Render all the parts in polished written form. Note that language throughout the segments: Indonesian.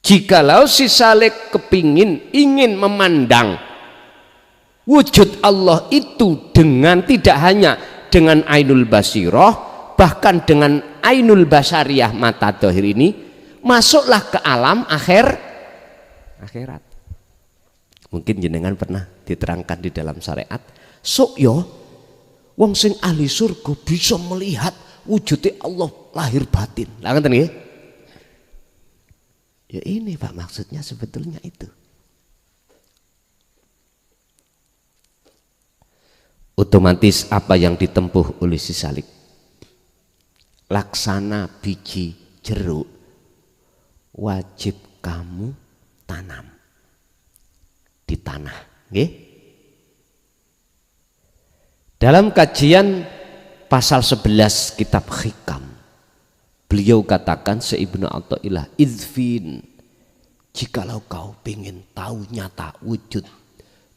Jikalau si salik kepingin ingin memandang wujud Allah itu dengan tidak hanya dengan ainul basirah, bahkan dengan ainul basariyah mata dohir ini, masuklah ke alam akhirat. Mungkin jenengan pernah diterangkan di dalam syariat, sok yo wong sing ahli surga bisa melihat wujudnya Allah lahir batin. Lah ngoten nggih? Ya ini Pak, maksudnya sebetulnya itu. Otomatis apa yang ditempuh oleh si salik? Laksana biji jeruk wajib kamu tanam di tanah, nggih? Dalam kajian pasal 11 kitab Hikam, beliau katakan Ibnu Athaillah, idfin, jikalau kau ingin tahu nyata wujud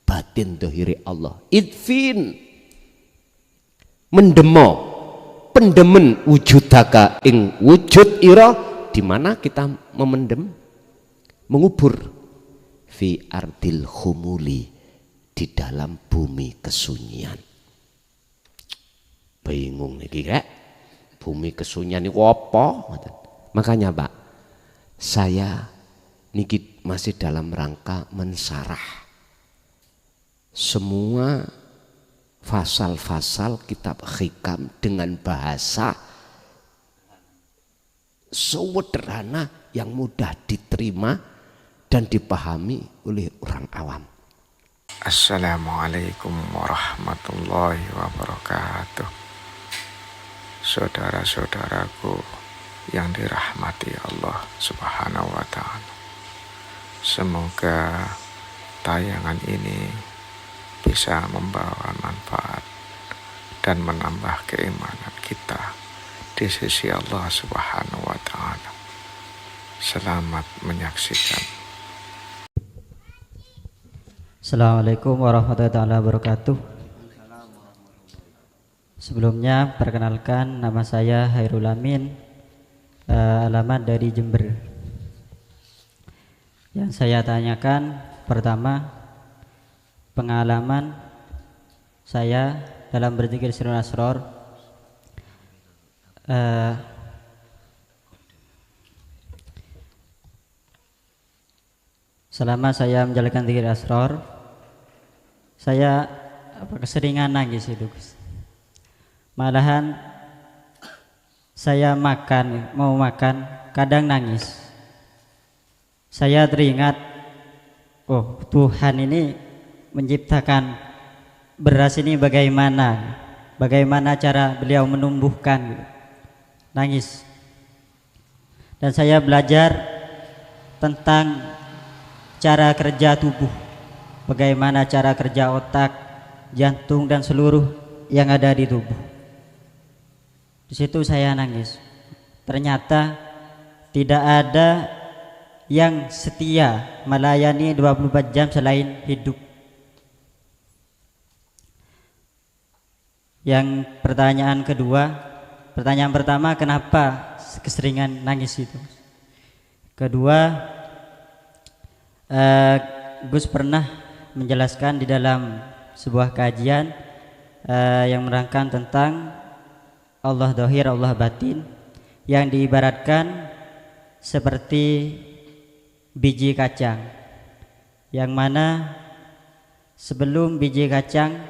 batin dohiri Allah, idfin, mendemo, pendemen wujudaka ing wujud ira, di mana kita memendem, mengubur, fi ardil khumuli, di dalam bumi kesunyian. Bingung niki rek, bumi kesunyian niku apa? Makanya Pak, saya niki masih dalam rangka mensarah semua fasal-fasal kitab Hikam dengan bahasa sederhana yang mudah diterima dan dipahami oleh orang awam. Assalamualaikum warahmatullahi wabarakatuh. Saudara-saudaraku yang dirahmati Allah Subhanahu wa ta'ala, semoga tayangan ini bisa membawa manfaat dan menambah keimanan kita di sisi Allah Subhanahu wa ta'ala. Selamat menyaksikan. Assalamualaikum warahmatullahi wabarakatuh. Sebelumnya perkenalkan, nama saya Hairul Amin, alamat dari Jember. Yang saya tanyakan pertama, pengalaman saya dalam berzikir sirrul asrar. Selama saya menjalankan zikir asrar, saya keseringan nangis itu, Gus. Malahan saya mau makan kadang nangis. Saya teringat, oh Tuhan ini menciptakan beras ini bagaimana cara beliau menumbuhkan, nangis. Dan saya belajar tentang cara kerja tubuh, bagaimana cara kerja otak, jantung dan seluruh yang ada di tubuh. Di situ saya nangis. Ternyata tidak ada yang setia melayani 24 jam selain hidup. Yang pertanyaan pertama, kenapa keseringan nangis itu? Kedua, Gus pernah menjelaskan di dalam sebuah kajian yang menerangkan tentang Allah dohir, Allah batin, yang diibaratkan seperti biji kacang, yang mana sebelum biji kacang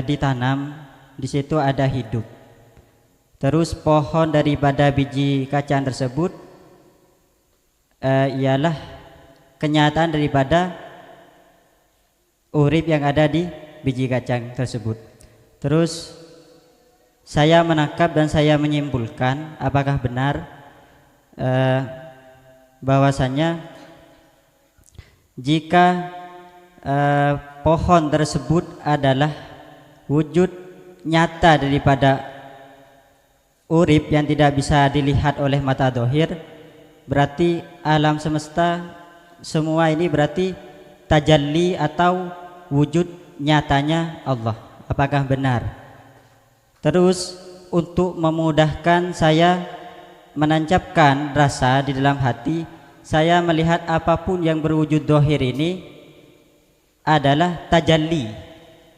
ditanam, di situ ada hidup. Terus pohon daripada biji kacang tersebut ialah kenyataan daripada urip yang ada di biji kacang tersebut. Terus saya menangkap dan saya menyimpulkan apakah benar bahwasanya jika pohon tersebut adalah wujud nyata daripada urip yang tidak bisa dilihat oleh mata dohir, berarti alam semesta semua ini berarti tajalli atau wujud nyatanya Allah. Apakah benar? Terus untuk memudahkan saya menancapkan rasa di dalam hati, saya melihat apapun yang berwujud dohir ini adalah tajalli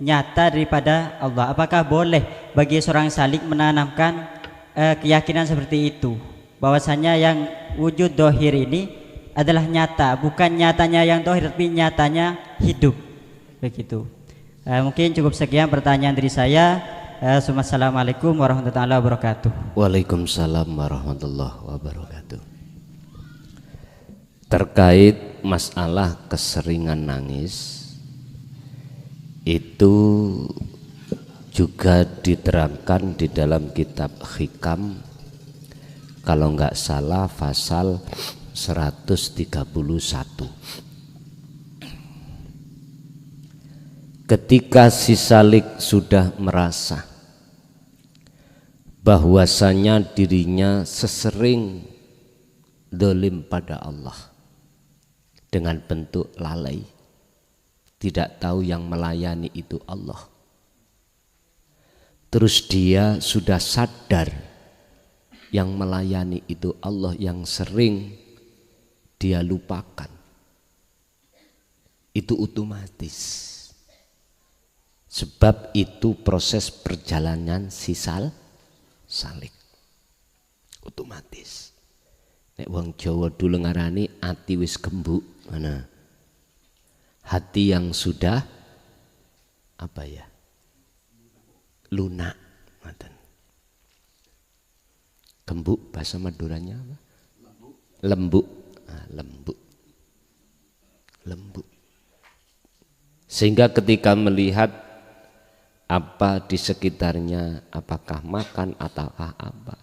nyata daripada Allah. Apakah boleh bagi seorang salik menanamkan keyakinan seperti itu, bahwasanya yang wujud dohir ini adalah nyata, bukan nyatanya yang dohir tapi nyatanya hidup, begitu. Mungkin cukup sekian pertanyaan dari saya. Assalamualaikum warahmatullahi wabarakatuh. Waalaikumsalam warahmatullahi wabarakatuh. Terkait masalah keseringan nangis, itu juga diterangkan di dalam kitab Hikam, kalau nggak salah pasal 131. Ketika si salik sudah merasa bahwasanya dirinya sesering dolim pada Allah dengan bentuk lalai, tidak tahu yang melayani itu Allah, terus dia sudah sadar yang melayani itu Allah yang sering dia lupakan, itu otomatis. Sebab itu proses perjalanan si salik otomatis. Nek wong Jawa dulu ngarani ati wis gembuk, mana hati yang sudah apa ya, lunak. Gembuk bahasa Maduranya apa? Lembut. Lembut. Sehingga ketika melihat apa di sekitarnya, apakah makan ataukah apa,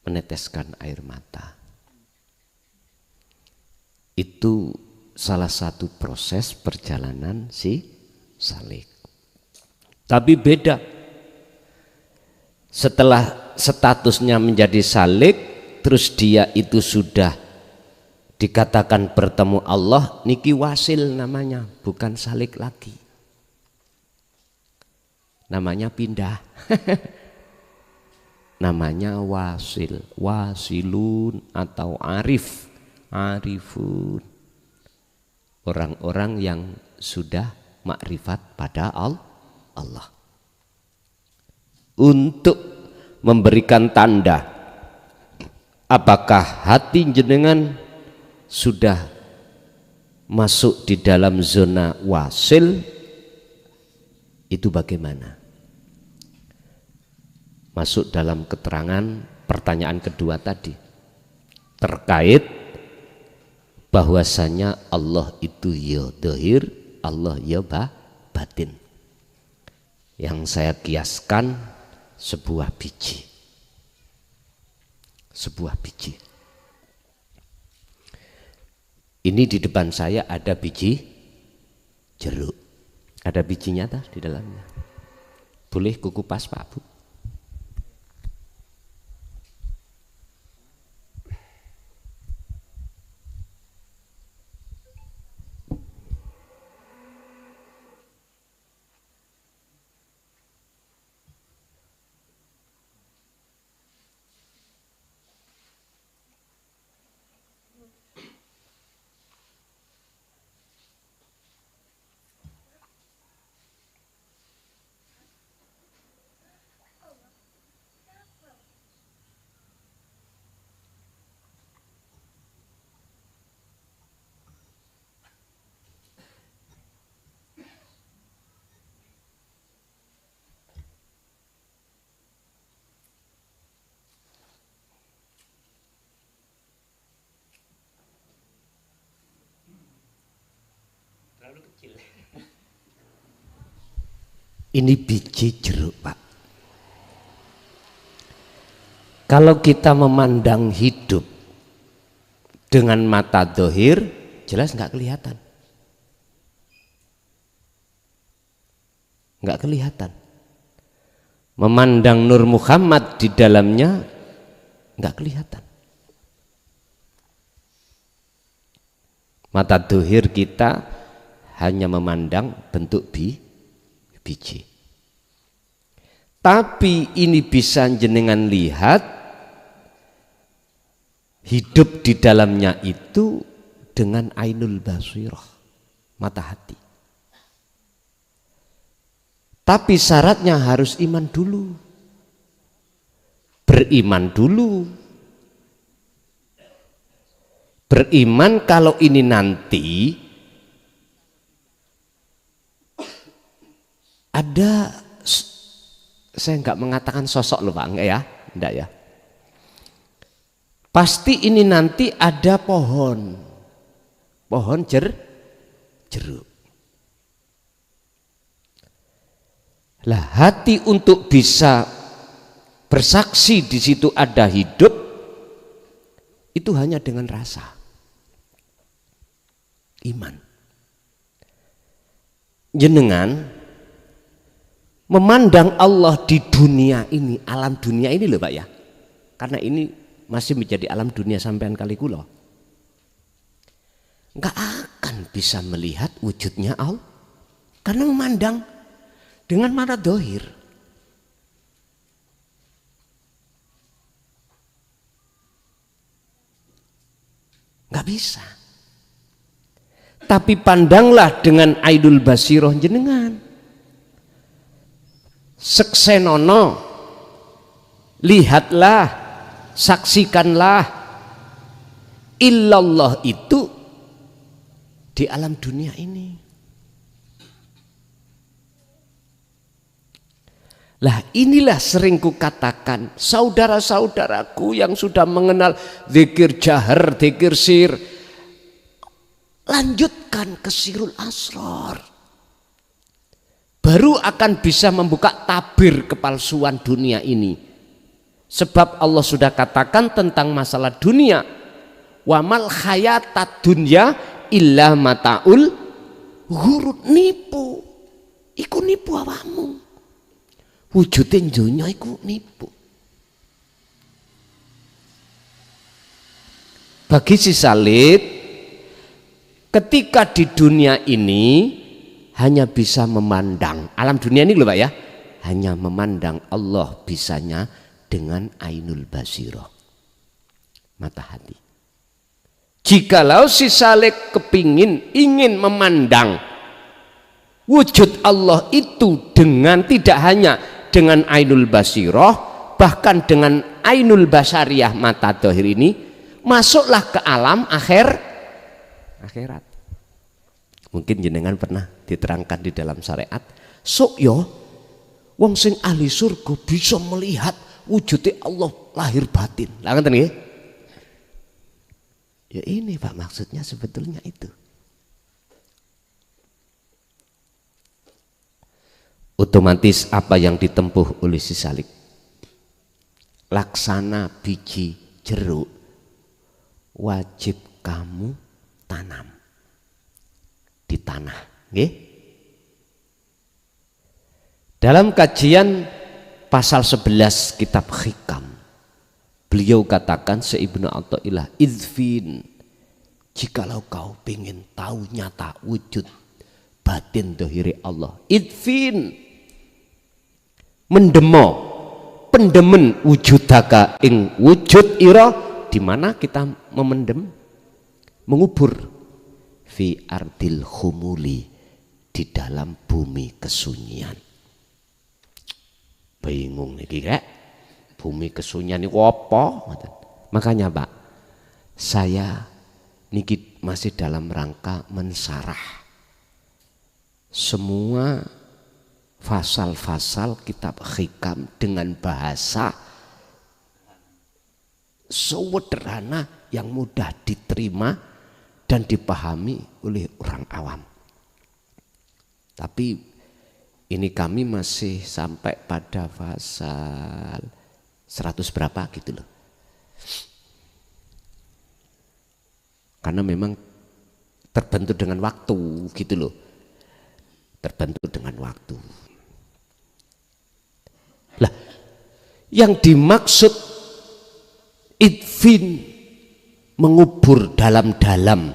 meneteskan air mata. Itu salah satu proses perjalanan si salik. Tapi beda setelah statusnya menjadi salik, terus dia itu sudah dikatakan bertemu Allah, niki wasil namanya, bukan salik lagi, namanya pindah. Namanya wasil, wasilun atau arifun, orang-orang yang sudah makrifat pada Allah. Untuk memberikan tanda apakah hati jenengan sudah masuk di dalam zona wasil, itu bagaimana? Masuk dalam keterangan pertanyaan kedua tadi terkait bahwasanya Allah itu ya dohir, Allah ya batin, yang saya kiaskan sebuah biji. Ini di depan saya ada biji jeruk, ada bijinya di dalamnya. Boleh kukupas Pak Bu? Ini biji jeruk Pak. Kalau kita memandang hidup dengan mata dohir, jelas nggak kelihatan. Nggak kelihatan. Memandang Nur Muhammad di dalamnya nggak kelihatan. Mata dohir kita hanya memandang bentuk biji. Tapi ini bisa jenengan lihat hidup di dalamnya itu dengan ainul basirah, mata hati. Tapi syaratnya harus iman dulu, beriman dulu. Beriman kalau ini nanti ada, saya nggak mengatakan sosok loh Pak, enggak ya, enggak ya. Pasti ini nanti ada pohon jeruk. Lah hati untuk bisa bersaksi di situ ada hidup itu hanya dengan rasa iman. Jenengan memandang Allah di dunia ini, alam dunia ini loh Pak ya, karena ini masih menjadi alam dunia sampean kali kula, nggak akan bisa melihat wujudnya Allah karena memandang dengan mata dohir. Nggak bisa. Tapi pandanglah dengan ainul basirah jenengan. Seksenono, lihatlah, saksikanlah illallah itu di alam dunia ini. Lah inilah sering kukatakan, saudara-saudaraku yang sudah mengenal zikir jahar, zikir sir, lanjutkan ke sirul asrar. Baru akan bisa membuka tabir kepalsuan dunia ini. Sebab Allah sudah katakan tentang masalah dunia, wamal hayatat dunya illa mataul ghurur, nipu. Iku nipu awamu. Wujudin dunia iku nipu. Bagi si salib, ketika di dunia ini hanya bisa memandang alam dunia ini loh Pak ya, hanya memandang Allah bisanya dengan ainul basirah, mata hati. Jikalau si salib ingin memandang wujud Allah itu dengan tidak hanya dengan ainul basirah, bahkan dengan ainul basariyah, mata dohir ini, masuklah ke alam akhirat. Mungkin jenengan pernah diterangkan di dalam syariat, sok yo wong sing ahli surga bisa melihat wujudnya Allah lahir batin. Lah ngoten nggih? Ya ini Pak, maksudnya sebetulnya itu. Otomatis apa yang ditempuh oleh si salib, laksana biji jeruk wajib kamu tanam di tanah, nggih? Dalam kajian pasal 11 kitab Hikam, beliau katakan Ibnu Athaillah, idfin, jikalau kau ingin tahu nyata wujud batin dohiri Allah, idfin, mendemo, pendemen wujudaka ing wujud ira, di mana kita memendem, mengubur, fi ardil khumuli, di dalam bumi kesunyian. Bingung nih kek, bumi kesunyian ini apa? Makanya Pak, saya niki masih dalam rangka mensarah semua fasal-fasal kitab Hikam dengan bahasa sederhana yang mudah diterima dan dipahami oleh orang awam. Tapi ini kami masih sampai pada pasal 100 berapa gitu loh. Karena memang terbentuk dengan waktu gitu loh. Terbentuk dengan waktu. Lah, yang dimaksud idfin, mengubur dalam-dalam,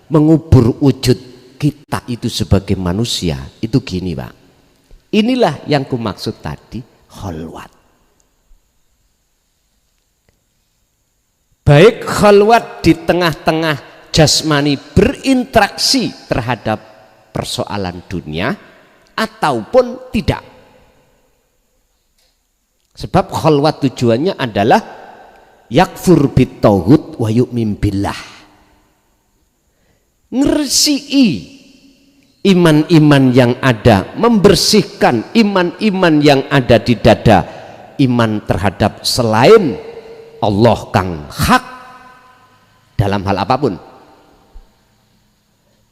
mengubur wujud kita itu sebagai manusia, itu gini Pak. Inilah yang kumaksud tadi, kholwat. baik khalwat di tengah-tengah jasmani berinteraksi terhadap persoalan dunia ataupun tidak. Sebab khalwat tujuannya adalah yakfur bitauhid wa yu'min billah, ngersii iman-iman yang ada, membersihkan iman-iman yang ada di dada, iman terhadap selain Allah kang hak dalam hal apapun,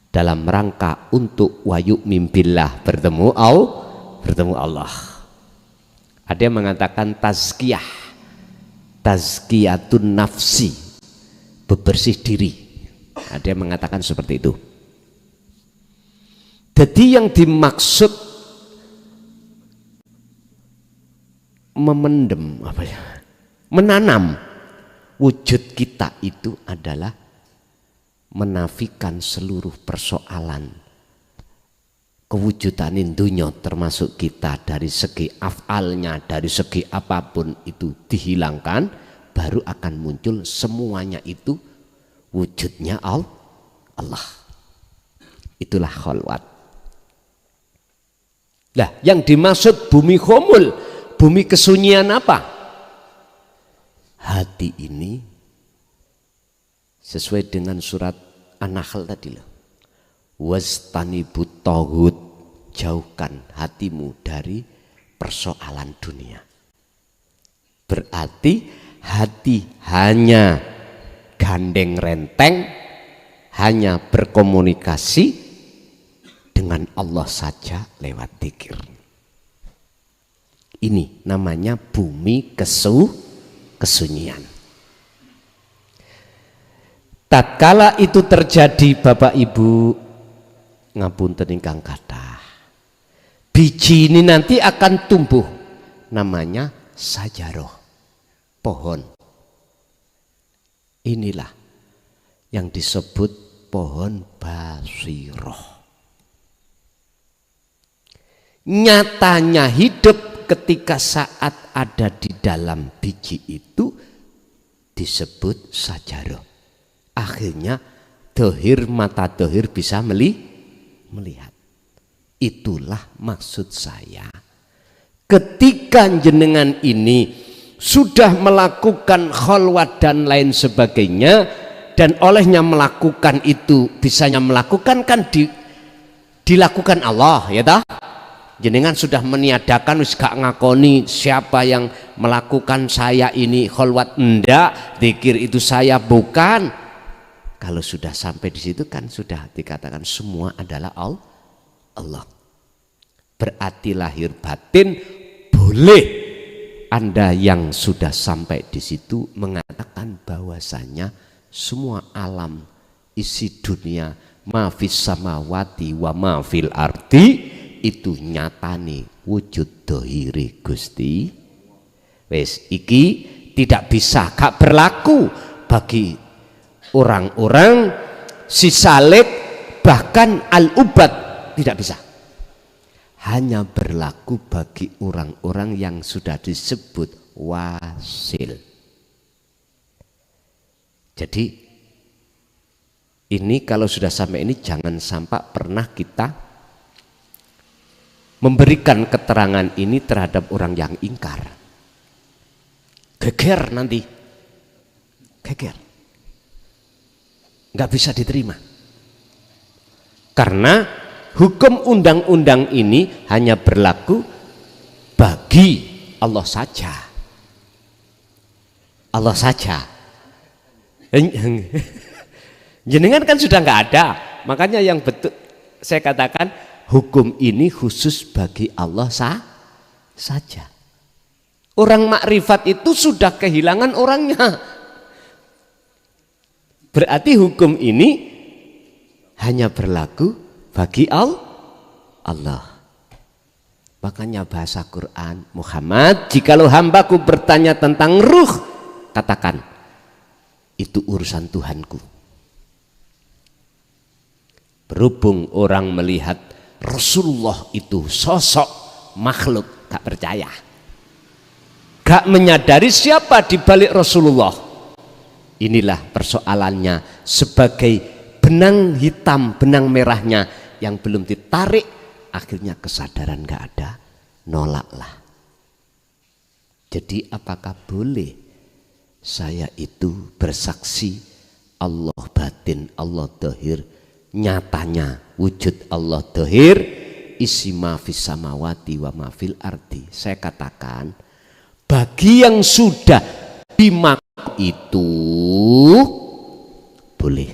dalam rangka untuk wayuk mimbillah, bertemu Allah. Ada yang mengatakan tazkiyatun nafsi, bebersih diri. Ada yang mengatakan seperti itu. Jadi yang dimaksud memendem menanam wujud kita itu adalah menafikan seluruh persoalan kewujudan dunia, termasuk kita dari segi afalnya, dari segi apapun itu dihilangkan, baru akan muncul semuanya itu wujudnya Allah. Itulah khalwat. Nah, yang dimaksud bumi khumul, bumi kesunyian apa? Hati ini sesuai dengan surat An-Nahl tadi loh. Wastanibut taghut, jauhkan hatimu dari persoalan dunia. Berarti hati hanya gandeng renteng, hanya berkomunikasi dengan Allah saja lewat dzikir. Ini namanya bumi kesunyian. Tatkala itu terjadi, Bapak Ibu, ngapunten ingkang kathah, biji ini nanti akan tumbuh, namanya sajaroh, pohon. Inilah yang disebut pohon basiroh. Nyatanya hidup ketika saat ada di dalam biji itu disebut sajaroh. Akhirnya dohir, mata dohir bisa melihat. Itulah maksud saya, ketika jenengan ini sudah melakukan khalwat dan lain sebagainya, dan olehnya melakukan itu, bisanya melakukan kan dilakukan Allah, ya toh? Jenengan sudah meniadakan, wis gak ngakoni siapa yang melakukan saya ini khalwat, enggak, zikir itu saya bukan. Kalau sudah sampai di situ kan sudah dikatakan semua adalah Allah. Berarti lahir batin boleh Anda yang sudah sampai di situ mengatakan bahwasanya semua alam isi dunia, ma fis samawati wa ma fil ardi, itu nyatane wujud dohiri Gusti. Wes iki tidak bisa, gak berlaku bagi orang-orang si salik, bahkan al-ubad tidak bisa. Hanya berlaku bagi orang-orang yang sudah disebut wasil. Jadi ini kalau sudah sampai ini jangan sampai pernah kita memberikan keterangan ini terhadap orang yang ingkar. Geger nanti, geger, nggak bisa diterima. Karena hukum undang-undang ini hanya berlaku bagi Allah saja. Allah saja. Jenengan kan sudah nggak ada, makanya yang betul saya katakan hukum ini khusus bagi Allah saja. Orang makrifat itu sudah kehilangan orangnya. Berarti hukum ini hanya berlaku bagi Allah. Makanya bahasa Quran, Muhammad, jikalau hambaku bertanya tentang ruh, katakan itu urusan Tuhanku. Berhubung orang melihat Rasulullah itu sosok makhluk, gak percaya, gak menyadari siapa di balik Rasulullah, inilah persoalannya, sebagai benang hitam, benang merahnya yang belum ditarik, akhirnya kesadaran gak ada, nolaklah. Jadi apakah boleh saya itu bersaksi Allah batin, Allah dohir, nyatanya wujud Allah dohir, isi ma fis samawati wa ma fil ardi. Saya katakan bagi yang sudah dimaksud itu boleh.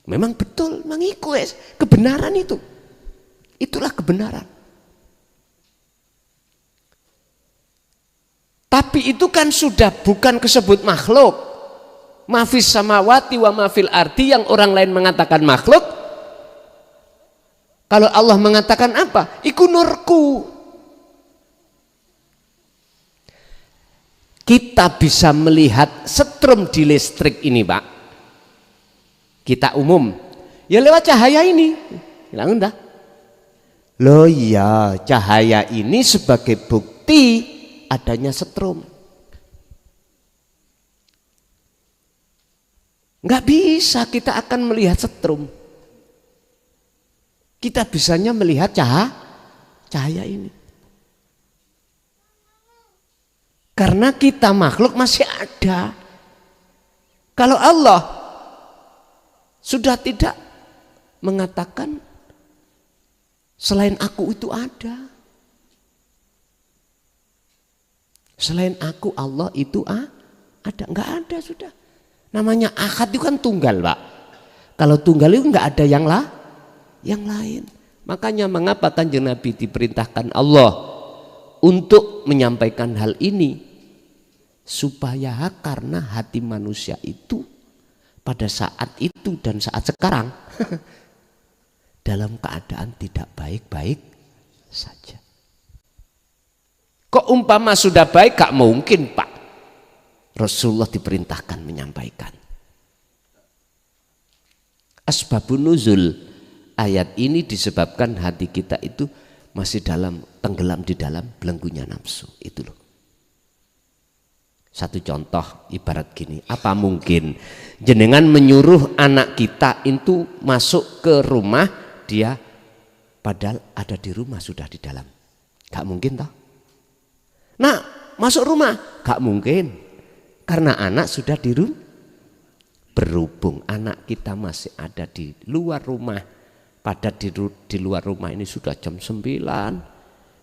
Memang betul, mengikuti kebenaran itu. Itulah kebenaran. Tapi itu kan sudah bukan kesebut makhluk. Mafis samawati wa mafil ardi, yang orang lain mengatakan makhluk. Kalau Allah mengatakan apa? Iku nurku. Kita bisa melihat setrum di listrik ini, Pak. Kita umum. Ya lewat cahaya ini. Bilang entah. Loh iya, cahaya ini sebagai bukti adanya setrum. Nggak bisa kita akan melihat setrum. Kita bisanya melihat cahaya ini. Karena kita makhluk masih ada. Kalau Allah sudah tidak mengatakan selain aku itu ada. Selain aku Allah itu ada, nggak ada sudah. Namanya ahad itu kan tunggal, Pak. Kalau tunggal itu nggak ada yang lain. Makanya mengapa Kanjeng Nabi diperintahkan Allah untuk menyampaikan hal ini, supaya karena hati manusia itu pada saat itu dan saat sekarang dalam keadaan tidak baik-baik saja. Kok umpama sudah baik, gak mungkin, Pak. Rasulullah diperintahkan menyampaikan. Asbabun nuzul ayat ini disebabkan hati kita itu masih tenggelam di dalam belenggunya nafsu. Itu loh. Satu contoh ibarat gini, apa mungkin jenengan menyuruh anak kita itu masuk ke rumah, dia padahal ada di rumah, sudah di dalam. Gak mungkin toh. Nah, masuk rumah, gak mungkin, karena anak sudah di rumah. Berhubung anak kita masih ada di luar rumah, pada di luar rumah ini sudah jam 9,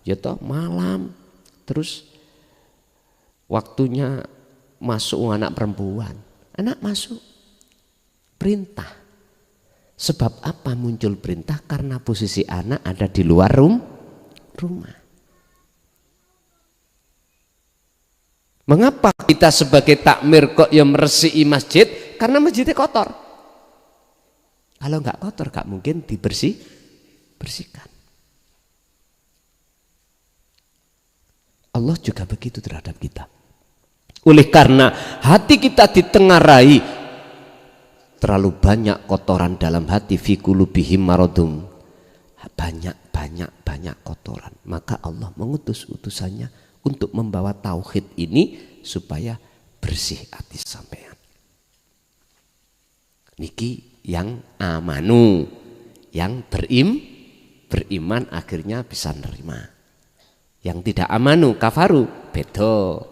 ya toh, malam, terus waktunya masuk anak perempuan, anak masuk, perintah. Sebab apa muncul perintah? Karena posisi anak ada di luar rumah. Mengapa kita sebagai takmir kok yang meresiki masjid? Karena masjidnya kotor. Kalau nggak kotor nggak mungkin bersihkan. Allah juga begitu terhadap kita. Oleh karena hati kita ditengarai terlalu banyak kotoran dalam hati, fi qulubihim maradum, banyak kotoran, maka Allah mengutus utusannya untuk membawa tauhid ini supaya bersih hati sampean. Niki yang amanu, yang beriman akhirnya bisa nerima. Yang tidak amanu, kafaru, beda.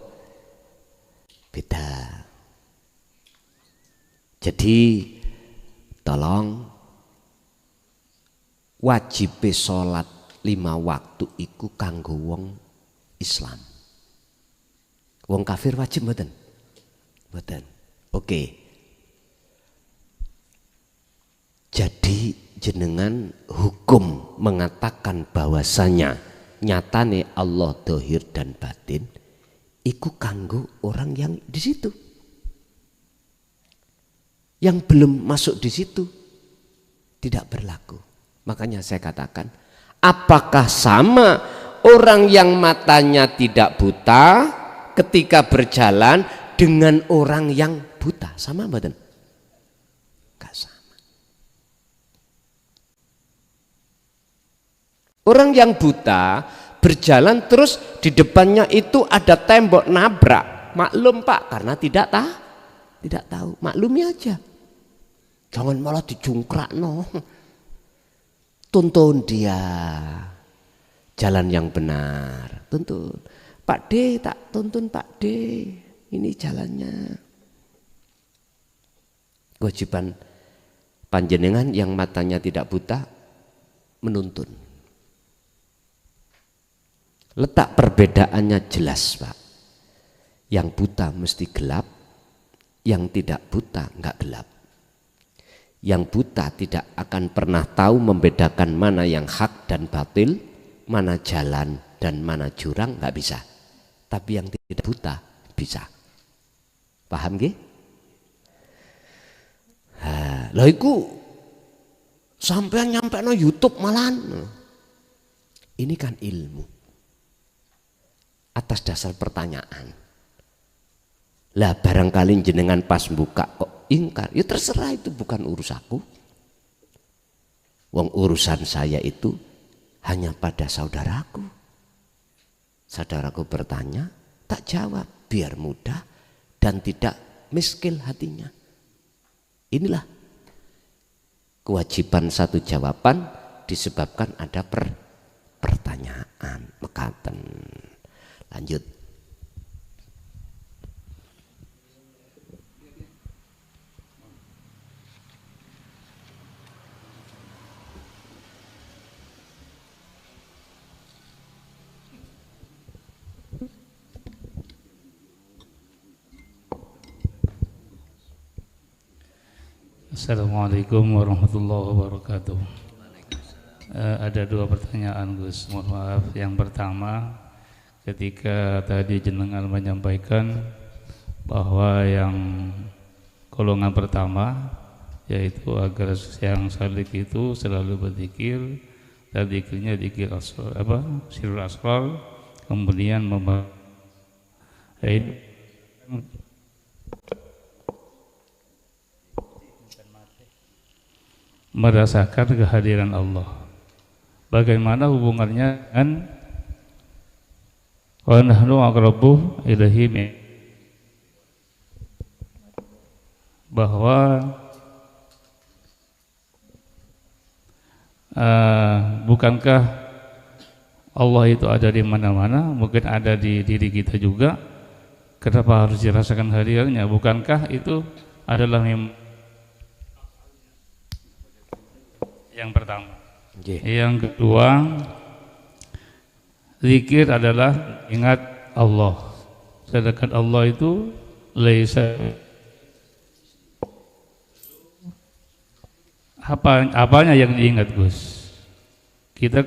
Jadi tolong, wajib sholat 5 waktu iku kanggo wong Islam. Wong kafir wajib mboten? Mboten. Oke. Jadi jenengan hukum mengatakan bahwasanya nyatane Allah dohir dan batin iku kanggo orang yang di situ. Yang belum masuk di situ tidak berlaku. Makanya saya katakan, apakah sama orang yang matanya tidak buta ketika berjalan dengan orang yang buta? Sama mboten? Enggak sama. Orang yang buta berjalan terus di depannya itu ada tembok, nabrak. maklum Pak, karena tidak tahu. Maklumi aja. Jangan malah dijungkrak no. Tuntun dia jalan yang benar. Tuntun. Pak D, tak tuntun Pak D. Ini jalannya. Kewajiban panjenengan yang matanya tidak buta menuntun. Letak perbedaannya jelas Pak. Yang buta mesti gelap, yang tidak buta enggak gelap. Yang buta tidak akan pernah tahu membedakan mana yang hak dan batil, mana jalan dan mana jurang, enggak bisa. Tapi yang tidak buta bisa. Paham nggih? Lah iku sampean nyampe no YouTube malahan. Ini kan ilmu. Atas dasar pertanyaan. Lah barangkali jenengan pas buka kok ingkar, ya terserah, itu bukan urusanku. Wong urusan saya itu hanya pada saudaraku. Saudaraku bertanya, tak jawab, biar mudah dan tidak miskil hatinya. Inilah kewajiban satu jawaban disebabkan ada pertanyaan. Mekaten. Lanjut. Assalamualaikum warahmatullahi wabarakatuh. Ada dua pertanyaan Gus, mohon maaf. Yang pertama, ketika tadi jenengan menyampaikan bahwa yang golongan pertama yaitu agar yang salik itu selalu berzikir, dan zikirnya zikir sirrul asrar, kemudian merasakan kehadiran Allah. Bagaimana hubungannya dengan wa nahnu aqrabu ilaihi bahwa bukankah Allah itu ada di mana-mana, mungkin ada di diri kita juga. Kenapa harus dirasakan hadirnya? Bukankah itu adalah yang pertama. Yang kedua, zikir adalah ingat Allah. Sedangkan Allah itu laisa, apanya yang diingat Gus? Kita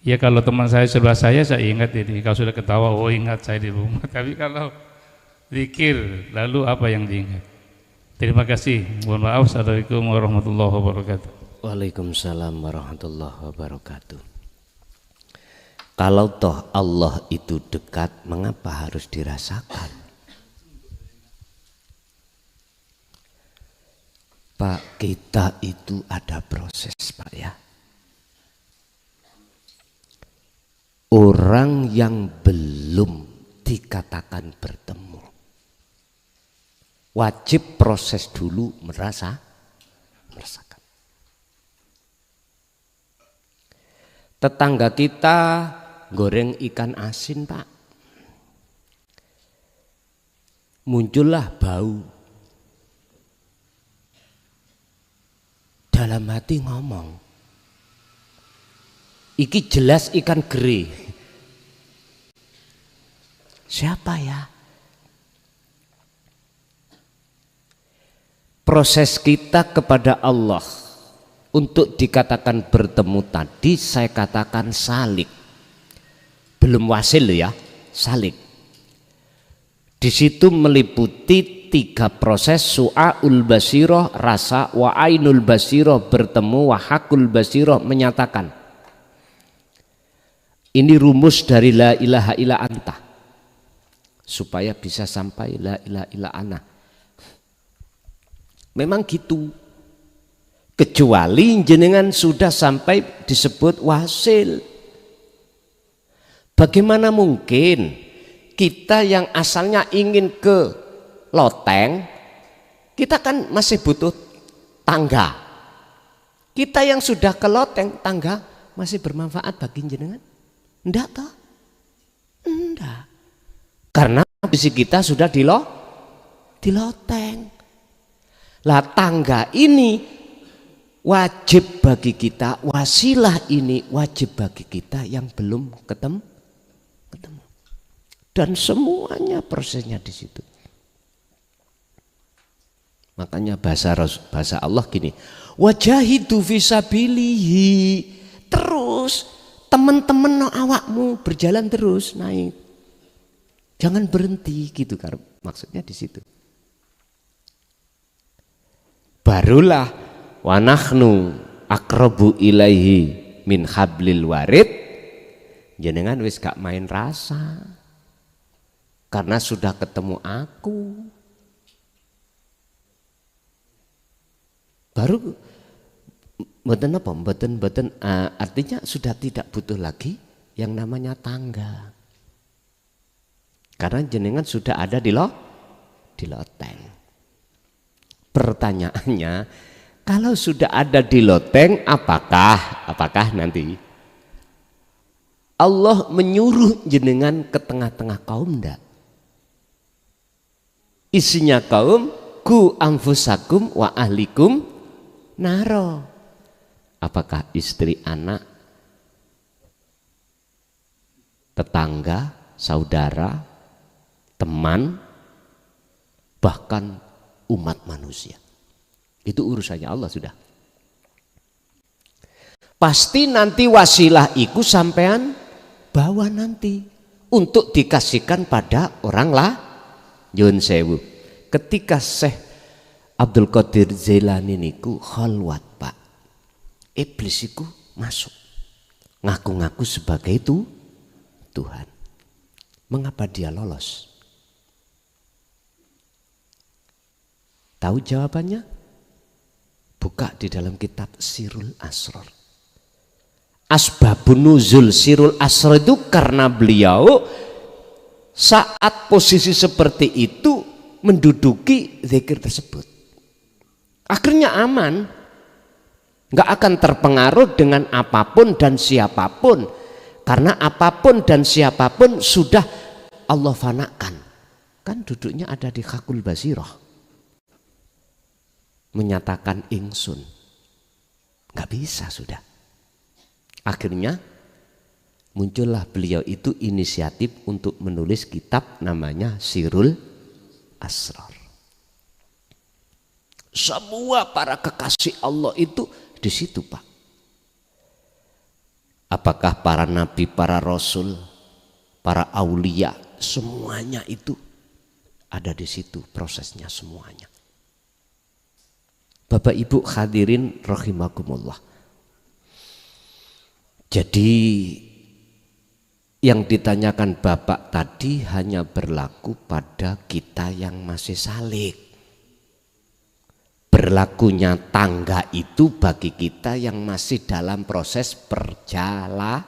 ya kalau teman saya sebelah saya ingat ini, kalau sudah ketawa oh ingat saya di rumah. Tapi kalau zikir lalu apa yang diingat? Terima kasih. Mohon maaf. Assalamualaikum warahmatullahi wabarakatuh. Waalaikumsalam warahmatullahi wabarakatuh. Kalau toh Allah itu dekat, mengapa harus dirasakan? Pak, kita itu ada proses Pak ya. Orang yang belum dikatakan bertemu, wajib proses dulu merasakan. Tetangga kita goreng ikan asin Pak, muncullah bau. Dalam hati ngomong, iki jelas ikan gere. Siapa ya? Proses kita kepada Allah untuk dikatakan bertemu tadi saya katakan salik, belum wasil ya, salik. Di situ meliputi 3 proses: su'aul basiroh, rasa, wa ainul basiroh, bertemu, wa hakul basiroh, menyatakan. Ini rumus dari la ilaha illa anta, supaya bisa sampai la ilaha illa ana. Memang gitu, kecuali jenengan sudah sampai disebut wasil. Bagaimana mungkin kita yang asalnya ingin ke loteng, kita kan masih butuh tangga. Kita yang sudah ke loteng, tangga masih bermanfaat bagi jenengan? Enggak toh? Enggak. Karena posisi kita sudah di loteng. Lah tangga ini wajib bagi kita, wasilah ini wajib bagi kita yang belum ketemu. Dan semuanya prosesnya di situ. Makanya bahasa Allah gini, wajahidu fisabilihi, terus teman-teman no awakmu berjalan terus naik, jangan berhenti gitu kan, maksudnya di situ. Barulah wanahnu akrabu ilaihi min hablil warid, jenengan wis gak main rasa karena sudah ketemu aku. Baru mboten apa, mboten artinya sudah tidak butuh lagi yang namanya tangga. Karena jenengan sudah ada di loteng. Pertanyaannya, kalau sudah ada di loteng, apakah nanti Allah menyuruh jenengan ke tengah-tengah kaum enggak? Isinya kaum ku anfusakum wa ahlikum naro. Apakah istri, anak, tetangga, saudara, teman, bahkan umat manusia? Itu urusannya Allah sudah. Pasti nanti wasilah iku sampean bawa nanti untuk dikasihkan pada orang lah. Yun sewu. Ketika Syekh Abdul Qadir Jailani niku khalwat Pak, iblis iku masuk ngaku-ngaku sebagai itu Tuhan. Mengapa dia lolos? Tahu jawabannya? Buka di dalam kitab Sirul Asrar. Asbabun nuzul Sirul Asrar itu karena beliau saat posisi seperti itu menduduki zikir tersebut. Akhirnya aman, nggak akan terpengaruh dengan apapun dan siapapun, karena apapun dan siapapun sudah Allah fanakan. Kan duduknya ada di Hakul Basirah, menyatakan ingsun, nggak bisa sudah. Akhirnya muncullah beliau itu inisiatif untuk menulis kitab namanya Sirul Asrar. Semua para kekasih Allah itu di situ Pak. Apakah para nabi, para rasul, para aulia, semuanya itu ada di situ prosesnya semuanya. Bapak Ibu hadirin rahimakumullah. Jadi yang ditanyakan Bapak tadi hanya berlaku pada kita yang masih salik. Berlakunya tangga itu bagi kita yang masih dalam proses perjalanan.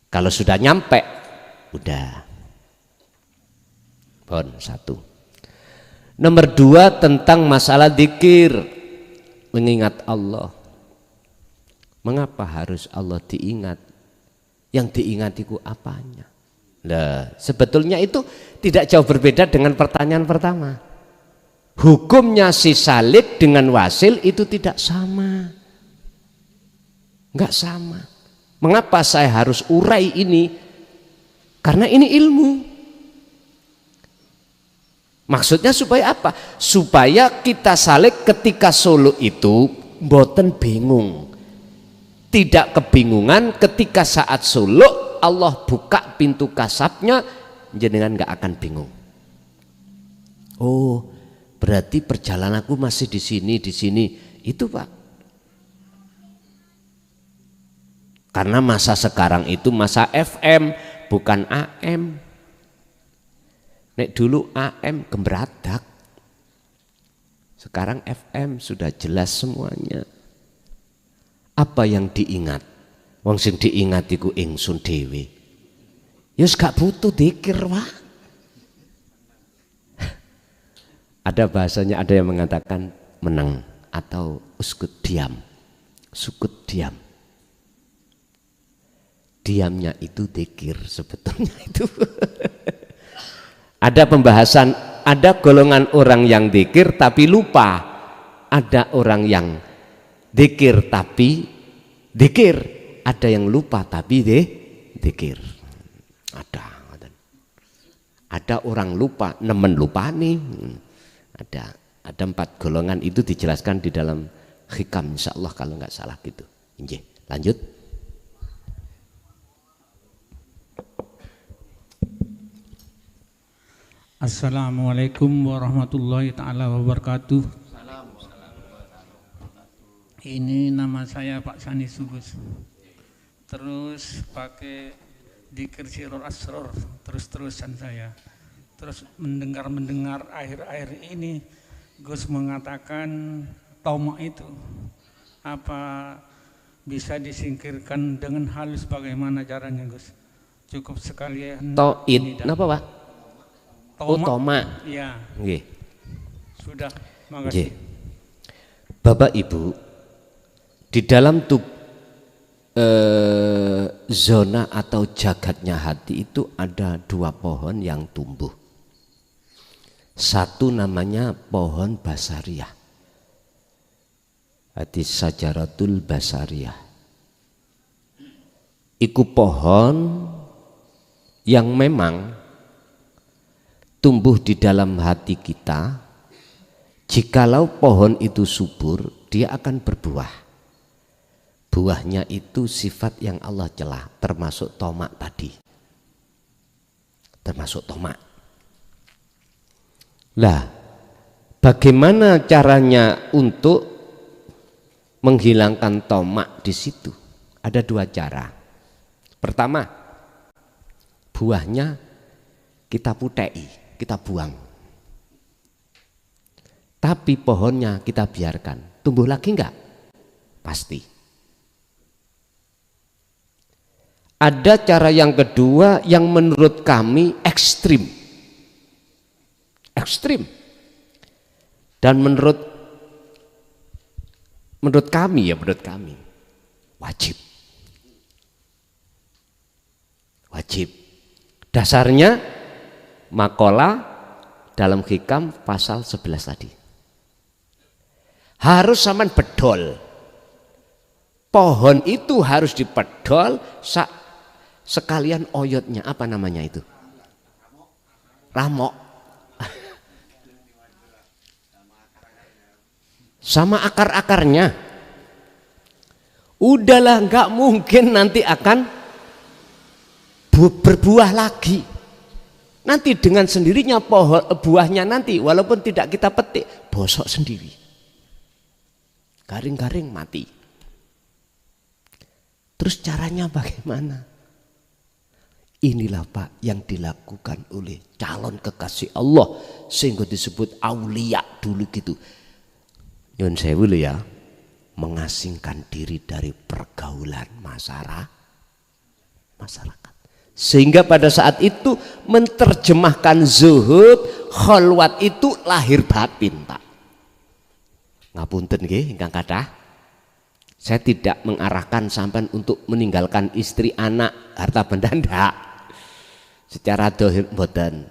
Kalau sudah nyampe, udah. Pon satu. Nomor 2 tentang masalah dzikir, mengingat Allah. Mengapa harus Allah diingat? Yang diingatiku apanya? Nah, sebetulnya itu tidak jauh berbeda dengan pertanyaan pertama. Hukumnya si salik dengan wasil itu tidak sama. Enggak sama. Mengapa saya harus urai ini? Karena ini ilmu. Maksudnya supaya apa? Supaya kita salik ketika suluk itu mboten bingung. Tidak kebingungan ketika saat suluk Allah buka pintu kasabnya, jenengan nggak akan bingung. Oh, berarti perjalananku masih di sini, itu Pak. Karena masa sekarang itu masa FM, bukan AM. Nek dulu AM gemberadak, sekarang FM sudah jelas semuanya. Apa yang diingat? Wong sing diingat iku ingsun dhewe. Ya gak butuh dikir, Pak. Ada bahasanya, ada yang mengatakan menang atau uskut diam. Sukut diam. Diamnya itu dikir sebetulnya itu. Ada pembahasan, ada golongan orang yang dikir tapi lupa. Ada orang yang dikir tapi dikir. Ada yang lupa tapi dikir. Ada orang lupa, nemen lupa nih. Ada 4 golongan itu dijelaskan di dalam hikam insyaallah kalau nggak salah gitu. Nggih, lanjut. Assalamualaikum warahmatullahi taala wabarakatuh. Ini nama saya Pak Sani Subus. Terus pakai dikir siror asror terus-terusan saya. Terus mendengar akhir-akhir ini Gus mengatakan tamak itu apa bisa disingkirkan dengan halus, bagaimana caranya Gus? Cukup sekalian Toid, kenapa Pak? Toma. Iya. Nggih. Sudah, makasih. Bapak Ibu, di dalam zona atau jagatnya hati itu ada 2 pohon yang tumbuh. Satu namanya pohon basariyah, hadis sajaratul basariyah. Iku pohon yang memang tumbuh di dalam hati kita. Jikalau pohon itu subur, dia akan berbuah. Buahnya itu sifat yang Allah celah, termasuk tomak tadi. Termasuk tomak. Lah, bagaimana caranya untuk menghilangkan tomak di situ? Ada 2 cara. Pertama, buahnya kita putei, kita buang. Tapi pohonnya kita biarkan. Tumbuh lagi enggak? Pasti. Ada cara yang kedua yang menurut kami ekstrim. Ekstrim. Dan menurut kami wajib. Wajib. Dasarnya makalah dalam hikam pasal 11 tadi. Harus sampean bedol. Pohon itu harus dipedol sekalian oyotnya, apa namanya itu? Ramok. Sama akar-akarnya. Udahlah, nggak mungkin nanti akan berbuah lagi. Nanti dengan sendirinya pohon buahnya nanti walaupun tidak kita petik bosok sendiri. Garing-garing mati. Terus caranya bagaimana? Inilah Pak yang dilakukan oleh calon kekasih Allah sehingga disebut aulia dulu gitu. Nyun sewu ya, mengasingkan diri dari pergaulan masyarakat. Sehingga pada saat itu menerjemahkan zuhud, khalwat itu lahir batin Pak. Ngapunten nggih ingkang kathah. Saya tidak mengarahkan sampean untuk meninggalkan istri, anak, harta benda ndak. Secara dohir mboten.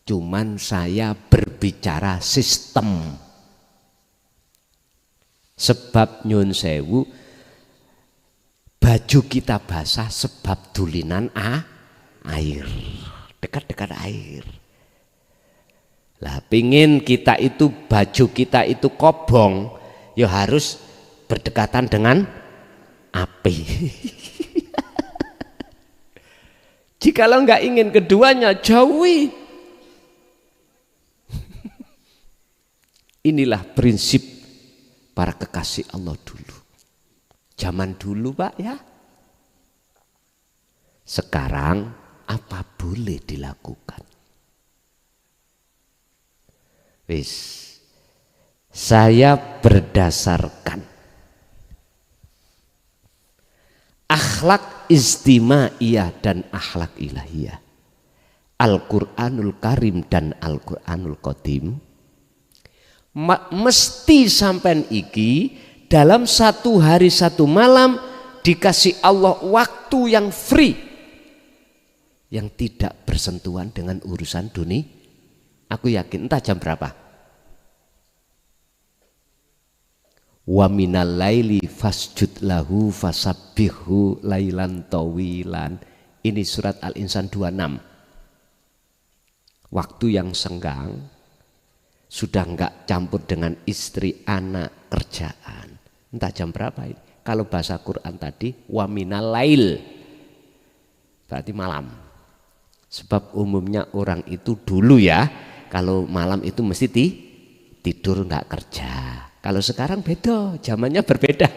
Cuman saya berbicara sistem. Sebab nyun sewu baju kita basah sebab dulinan air, dekat-dekat air. Lah pingin kita itu baju kita itu kobong, ya harus berdekatan dengan api. Jikalau nggak ingin keduanya, jauhi. Inilah prinsip para kekasih Allah dulu. Zaman dulu Pak ya. Sekarang apa boleh dilakukan? Wis, saya berdasarkan akhlak istimaiyah dan akhlak ilahiyah, Al-Quranul Karim dan Al-Quranul Qadim, mesti sampean iki dalam satu hari satu malam dikasih Allah waktu yang free, yang tidak bersentuhan dengan urusan dunia. Aku yakin entah jam berapa. Wa minal laili fasjud lahu fasabbihu lailan tawilan. Ini surat Al-Insan 26. Waktu yang senggang, sudah enggak campur dengan istri, anak, kerjaan. Entah jam berapa ini. Kalau bahasa Quran tadi wa minal lail, berarti malam. Sebab umumnya orang itu dulu ya, kalau malam itu mesti tidur enggak kerja. Kalau sekarang beda, zamannya berbeda.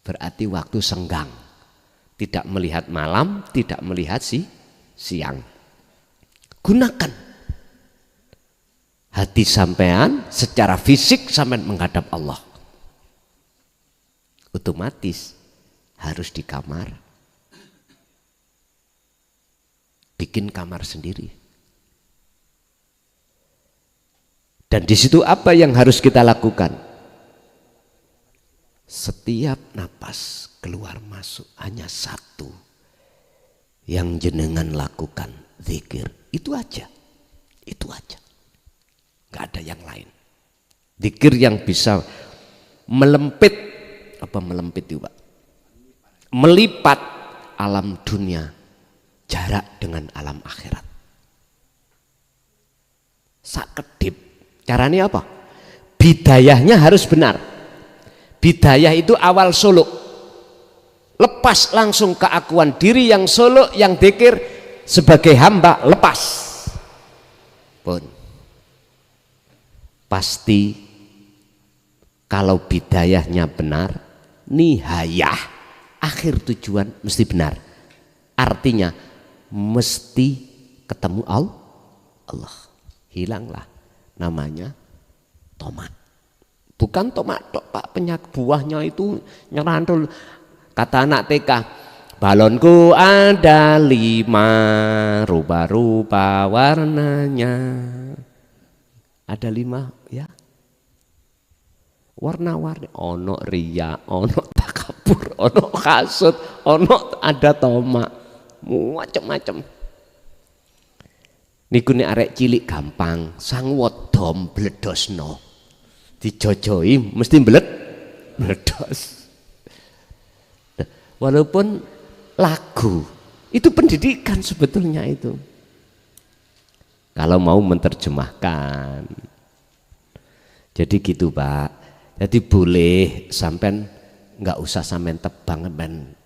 Berarti waktu senggang. Tidak melihat malam, tidak melihat siang. Gunakan hati sampean secara fisik sampean menghadap Allah. Otomatis harus di kamar. Bikin kamar sendiri. Dan di situ apa yang harus kita lakukan? Setiap napas keluar masuk hanya satu yang jenengan lakukan, zikir. Itu aja, nggak ada yang lain. Zikir yang bisa melipat alam dunia jarak dengan alam akhirat. Sakedip. Caranya apa? Bidayahnya harus benar. Bidayah itu awal suluk. Lepas langsung keakuan diri yang suluk, yang dzikir sebagai hamba, lepas. Pun. Pasti kalau bidayahnya benar, nihayah, akhir tujuan mesti benar. Artinya mesti ketemu Allah. Hilanglah namanya tomat. Bukan tomat Pak, penyakit buahnya itu nyerandul. Kata anak TK, balonku ada 5, rupa-rupa warnanya. Ada 5 ya. Warna-warni, ono ria, ono takabur, ono hasud, ono ada tomat, macam-macam. Niku nek arek cilik gampang, sang wedom bledosno. Dijojoi mesti bledos. Walaupun lagu itu pendidikan sebetulnya itu. Kalau mau menerjemahkan. Jadi gitu Pak. Jadi boleh sampean nggak usah sampean tebang ben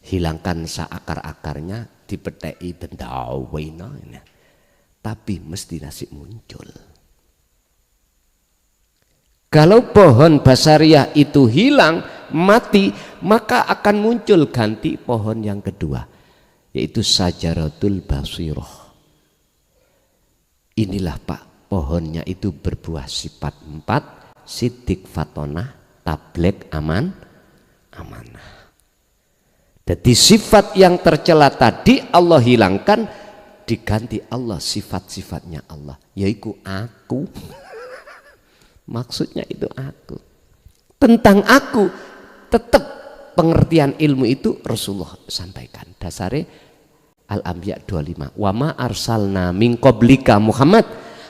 hilangkan seakar-akarnya dipeteki bendawina ini. Tapi mesti nasi muncul. Kalau pohon basariah itu hilang, mati, maka akan muncul ganti pohon yang kedua, yaitu sajaratul basirah. Inilah Pak, pohonnya itu berbuah sifat 4, sidik fatonah, tablek amanah. Jadi sifat yang tercela tadi Allah hilangkan, diganti Allah sifat-sifatnya Allah, yaitu aku. Maksudnya itu aku. Tentang aku tetap pengertian ilmu itu Rasulullah sampaikan. Dasare Al-Anbiya 25. Wa ma arsalna min qablika Muhammad.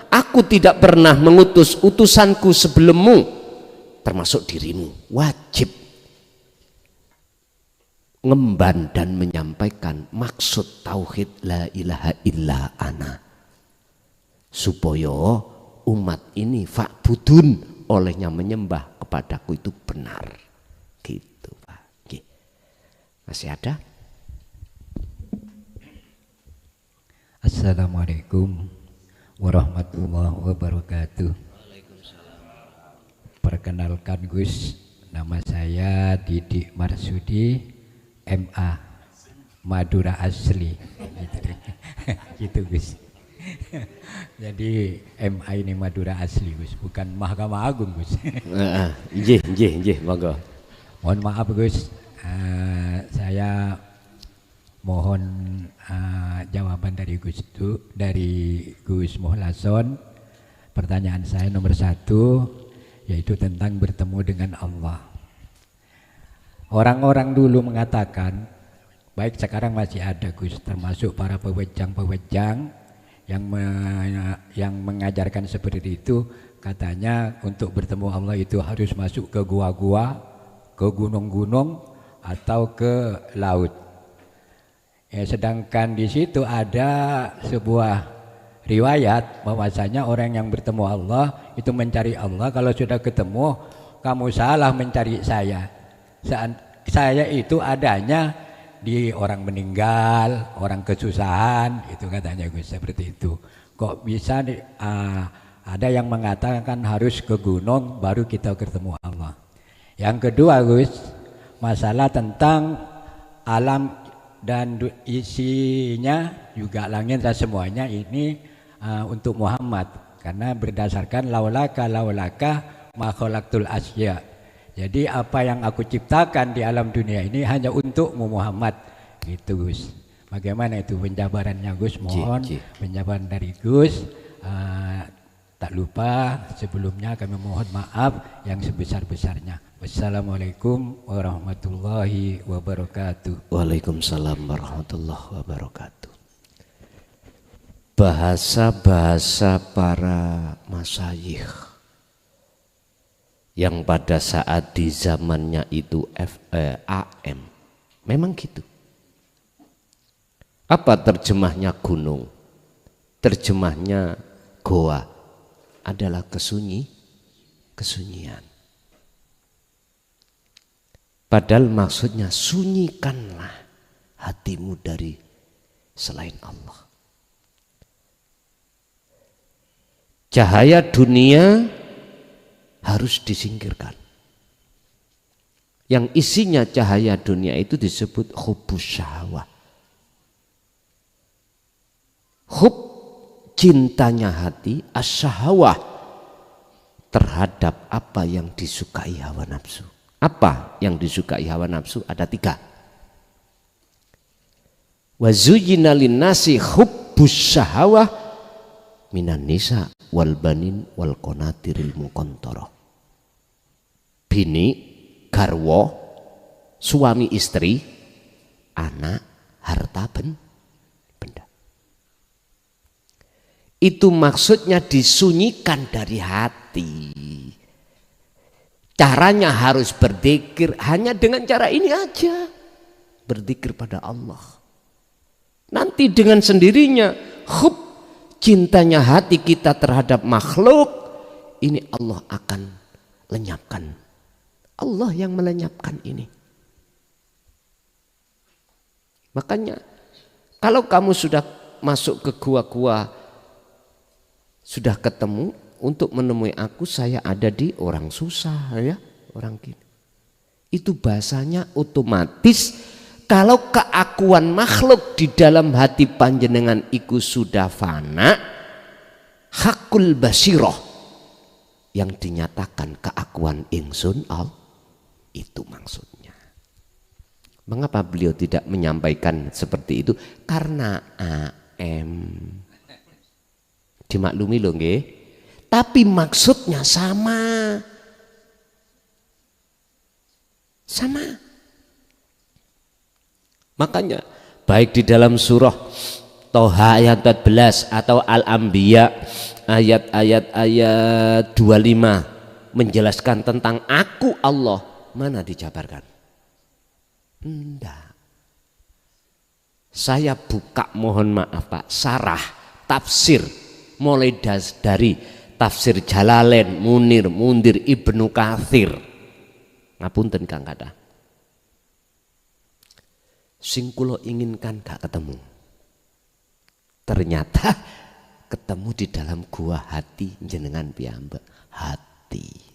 Aku tidak pernah mengutus utusanku sebelummu, termasuk dirimu. Wajib ngemban dan menyampaikan maksud tauhid la ilaha illa ana, supaya umat ini fa'budun, olehnya menyembah kepadaku itu benar. Gitu Pak. Oke. Masih ada? Assalamualaikum warahmatullahi wabarakatuh. Perkenalkan Gus, nama saya Didik Marsudi, MA, Madura asli. Gitu Gus. Jadi MA ini Madura asli Gus, bukan Mahkamah Agung Gus. Nggih, monggo. Mohon maaf Gus, saya mohon jawaban dari Gus Muhlason. Pertanyaan saya nomor 1 yaitu tentang bertemu dengan Allah. Orang-orang dulu mengatakan, baik sekarang masih ada Gus, termasuk para pewejang-pewejang yang mengajarkan seperti itu, katanya untuk bertemu Allah itu harus masuk ke gua-gua, ke gunung-gunung atau ke laut. Ya, sedangkan di situ ada sebuah riwayat bahwasanya orang yang bertemu Allah itu mencari Allah, kalau sudah ketemu kamu salah mencari saya. Saya itu adanya di orang meninggal, orang kesusahan, itu katanya Gus, seperti itu. Kok bisa ada yang mengatakan harus ke gunung baru kita ketemu Allah. Yang kedua Gus, masalah tentang alam dan isinya juga langit dan semuanya ini untuk Muhammad, karena berdasarkan laulaka ma khalaqtul asya. Jadi apa yang aku ciptakan di alam dunia ini hanya untukmu Muhammad, gitu Gus. Bagaimana itu penjabarannya Gus? Mohon penjabaran dari Gus. Tak lupa sebelumnya kami mohon maaf yang sebesar-besarnya. Wassalamualaikum warahmatullahi wabarakatuh. Waalaikumsalam warahmatullahi wabarakatuh. Bahasa-bahasa para masyayikh yang pada saat di zamannya itu AM memang gitu. Apa terjemahnya gunung? Terjemahnya goa adalah kesunyian. Padahal maksudnya sunyikanlah hatimu dari selain Allah. Cahaya dunia harus disingkirkan. Yang isinya cahaya dunia itu disebut hubbus syahwah. Hub, cintanya hati, asyahwah, terhadap apa yang disukai hawa nafsu. Apa yang disukai hawa nafsu? Ada 3. Wa zuyyina linnasi hubbus syahwah minan nisa wal banin wal qanatiril muqantarah. Bini, garwa, suami istri, anak, harta benda. Itu maksudnya disunyikan dari hati. Caranya harus berzikir, hanya dengan cara ini aja. Berzikir pada Allah. Nanti dengan sendirinya hub, cintanya hati kita terhadap makhluk ini Allah akan lenyapkan. Allah yang melenyapkan ini. Makanya kalau kamu sudah masuk ke gua-gua, sudah ketemu, untuk menemui aku saya ada di orang susah ya, orang gini. Itu bahasanya otomatis. Kalau keakuan makhluk di dalam hati panjenengan iku sudah fana, hakul basiroh yang dinyatakan keakuan ingsun al, itu maksudnya. Mengapa beliau tidak menyampaikan seperti itu? Karena AM. Dimaklumi loh nggih. Tapi maksudnya sama. Sama. Makanya baik di dalam surah Toha ayat 14 atau Al-Anbiya ayat 25 menjelaskan tentang aku Allah, mana dijabarkan? Enggak. Saya buka, mohon maaf Pak, sarah tafsir mulai dari tafsir Jalalain, Munir, Ibnu Katsir. Ngapunten Kang Kata. Sing kula inginkan gak ketemu. Ternyata ketemu di dalam gua hati jenengan piyambak. Hati.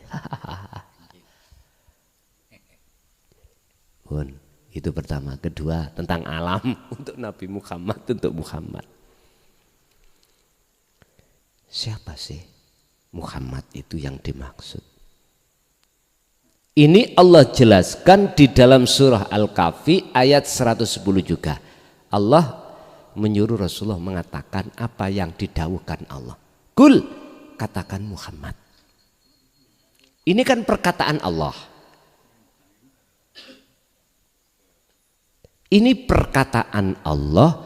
Pun, itu pertama. Kedua tentang alam untuk Nabi Muhammad, untuk Muhammad. Siapa sih Muhammad itu yang dimaksud? Ini Allah jelaskan di dalam surah Al-Kahfi ayat 110 juga. Allah menyuruh Rasulullah mengatakan apa yang didhawuhkan Allah. Kul, katakan Muhammad. Ini kan perkataan Allah. Ini perkataan Allah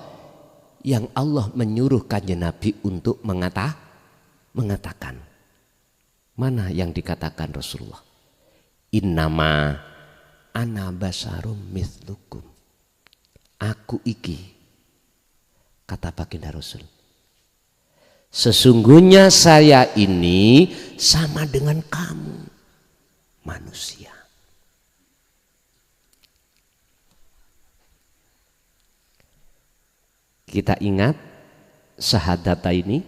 yang Allah menyuruh kanjeng Nabi untuk mengatakan. Mana yang dikatakan Rasulullah? Innama ana basarum mithlukum. Aku iki, kata baginda Rasul, sesungguhnya saya ini sama dengan kamu manusia. Kita ingat syahadata ini,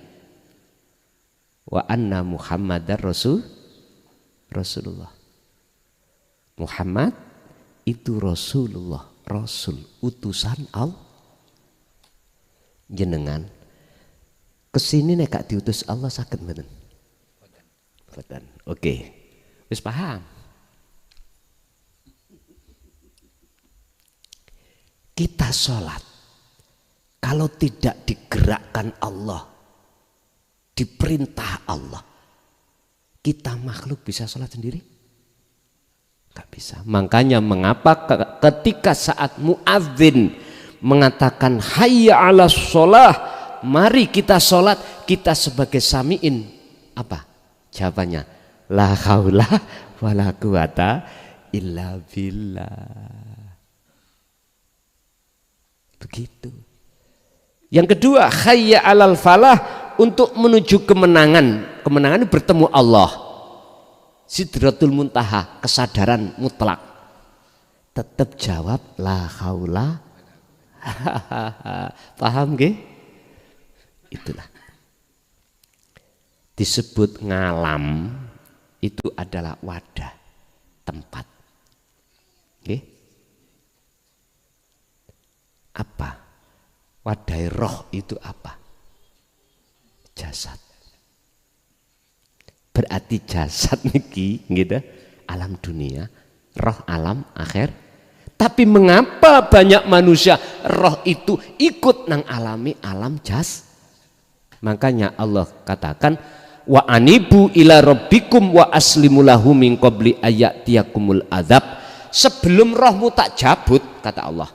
wa anna Muhammadar Rasulullah. Muhammad itu Rasulullah, Rasul, utusan Allah. Jenengan kesini nek gak diutus Allah sakit mboten? Mboten. Oke. Wis paham? Kita sholat kalau tidak digerakkan Allah, diperintah Allah, kita makhluk bisa sholat sendiri? Gak bisa. Makanya mengapa ketika saat muadzin mengatakan hayya 'alas sholah, mari kita sholat, kita sebagai sami'in apa jawabannya? La haula wala quwata illa billah. Begitu. Yang kedua, hayya 'alal falah, untuk menuju kemenangan. Kemenangan itu bertemu Allah. Sidratul muntaha, kesadaran mutlak. Tetap jawab la haula. Paham nggih? Itulah. Disebut ngalam itu adalah wadah, tempat. Nggih? Apa? Wadah roh itu apa? Jasad. Berarti jasad niki gitu, alam dunia, roh alam akhir. Tapi mengapa banyak manusia roh itu ikut nang alami alam jas? Makanya Allah katakan wa anibu ila rabbikum wa aslimu lahu min qabli ayatiyakumul adzab. Sebelum rohmu tak cabut, kata Allah,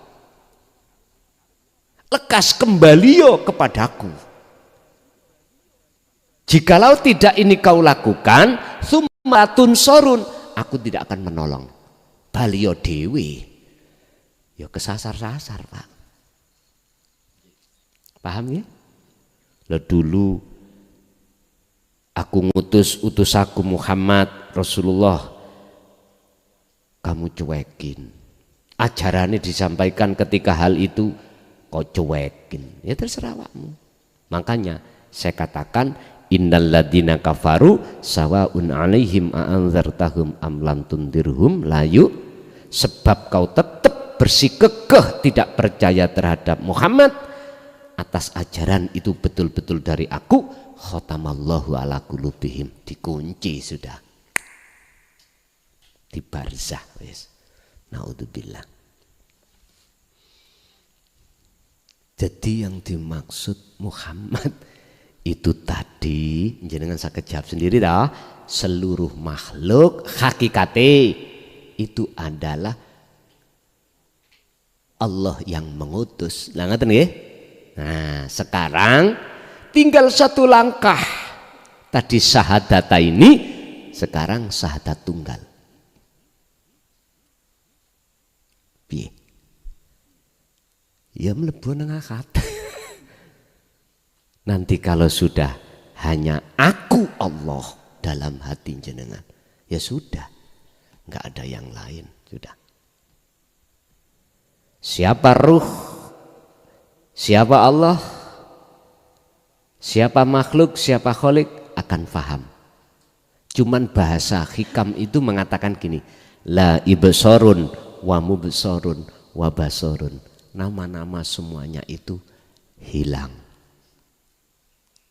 lekas kembali yo kepadaku. Jikalau tidak ini kau lakukan, summatun sorun, aku tidak akan menolong. Baliyo dewi, yo kesasar-sasar Pak. Paham ya? Lah dulu aku ngutus utusaku Muhammad Rasulullah, kamu cuekin. Ajarannya disampaikan ketika hal itu kau cuekin, ya terserah awakmu. Makanya saya katakan innal ladzina kafaru sawaun alaihim a'anzartahum am lam tundirhum layu. Sebab kau tetap bersikukuh tidak percaya terhadap Muhammad atas ajaran itu betul-betul dari aku, khatamallahu ala qulubihim, dikunci sudah di barzah wis. Naudzubillah. Jadi yang dimaksud Muhammad itu tadi jenengan sakit jawab sendiri dah, seluruh makhluk hakikate itu adalah Allah yang mengutus. Lah ngaten nggih? Nah, sekarang tinggal satu langkah. Tadi syahadata ini, sekarang syahadat tunggal. Piye? Ya mlebu nang akad. Nanti kalau sudah hanya aku Allah dalam hati jenengan, ya sudah, nggak ada yang lain, sudah. Siapa ruh, siapa Allah, siapa makhluk, siapa kholik akan faham. Cuman bahasa hikam itu mengatakan gini, la ibsorun wa mubsorun wa basorun. Nama-nama semuanya itu hilang.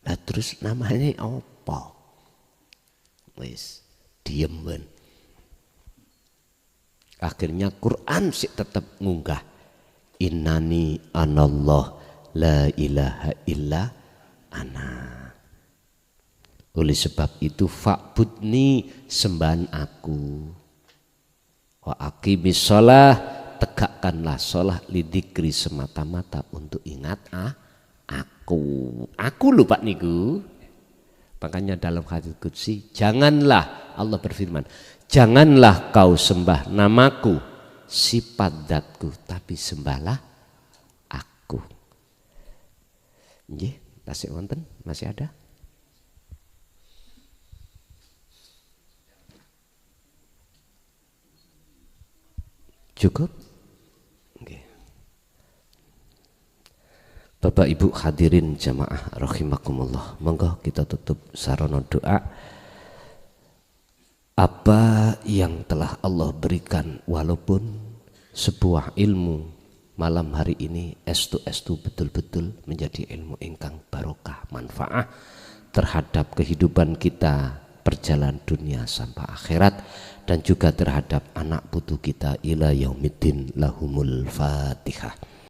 Nah, terus namanya apa? Wis diem ben. Akhirnya Quran sih tetap ngunggah innani anallah la ilaha illa ana. Oleh sebab itu fa'budni, sembahan aku. Wa aqimis shalah, tegakkanlah shalah lidzikri, semata-mata untuk ingat aku. Aku lho Pak niku. Makanya dalam hadits qudsi, janganlah, Allah berfirman, janganlah kau sembah namaku, sifat zatku, tapi sembahlah aku. Nggih, tasik wonten, masih ada? Cukup? Okay. Bapak Ibu hadirin jamaah rahimakumullah, monggo kita tutup sarana doa. Apa yang telah Allah berikan, walaupun sebuah ilmu malam hari ini estu betul-betul menjadi ilmu ingkang barokah, manfaat terhadap kehidupan kita, perjalanan dunia sampai akhirat, dan juga terhadap anak putu kita ila yaumiddin. Lahumul Fatihah.